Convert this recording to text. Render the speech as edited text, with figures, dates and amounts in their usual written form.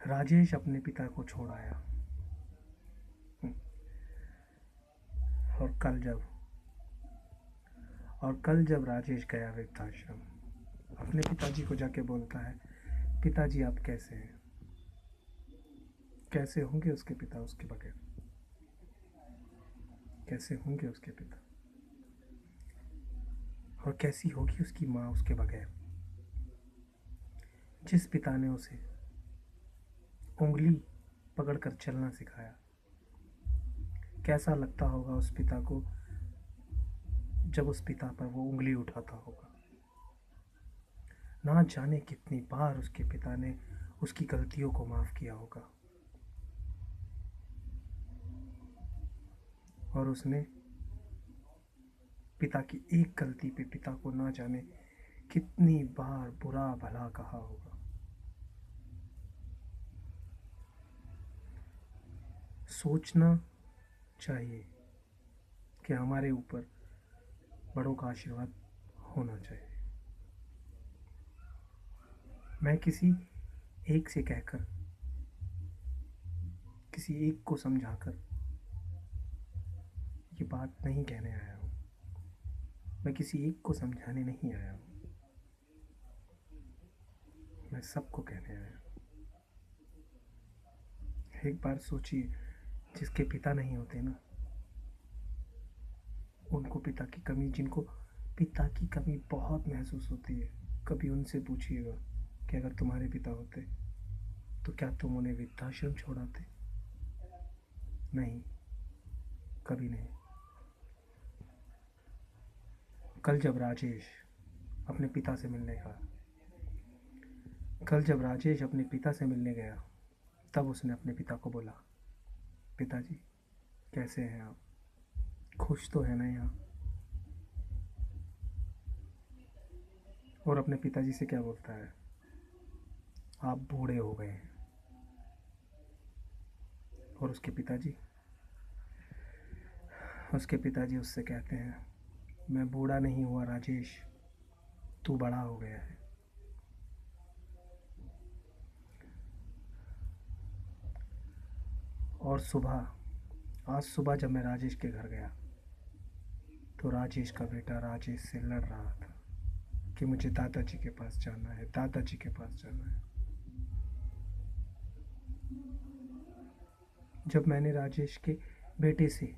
राजेश अपने पिता को छोड़ आया। और कल जब राजेश गया वृद्धाश्रम, अपने पिताजी को जाके बोलता है, पिताजी आप कैसे हैं? कैसे होंगे उसके पिता उसके बगैर? कैसे होंगे उसके पिता? और कैसी होगी उसकी माँ उसके बगैर? जिस पिता ने उसे उंगली पकड़कर चलना सिखाया, कैसा लगता होगा उस पिता को जब उस पिता पर वो उंगली उठाता होगा। ना जाने कितनी बार उसके पिता ने उसकी गलतियों को माफ किया होगा, और उसने पिता की एक गलती पे पिता को ना जाने कितनी बार बुरा भला कहा होगा। सोचना चाहिए कि हमारे ऊपर बड़ों का आशीर्वाद होना चाहिए। मैं किसी एक से कहकर, किसी एक को समझाकर ये बात नहीं कहने आया हूँ। मैं किसी एक को समझाने नहीं आया हूँ, मैं सबको कहने आया हूँ। एक बार सोचिए, जिसके पिता नहीं होते ना, उनको पिता की कमी, जिनको पिता की कमी बहुत महसूस होती है, कभी उनसे पूछिएगा कि अगर तुम्हारे पिता होते तो क्या तुम उन्हें वृद्धाश्रम छोड़ाते? नहीं, कभी नहीं। कल जब राजेश अपने पिता से मिलने गया, तब उसने अपने पिता को बोला, पिताजी कैसे हैं आप? खुश तो है ना यहाँ? और अपने पिताजी से क्या बोलता है? आप बूढ़े हो गए हैं। और उसके पिताजी उससे कहते हैं, मैं बूढ़ा नहीं हुआ राजेश, तू बड़ा हो गया है। और आज सुबह जब मैं राजेश के घर गया, तो राजेश का बेटा राजेश से लड़ रहा था कि मुझे दादाजी के पास जाना है, दादाजी के पास जाना है। जब मैंने राजेश के बेटे से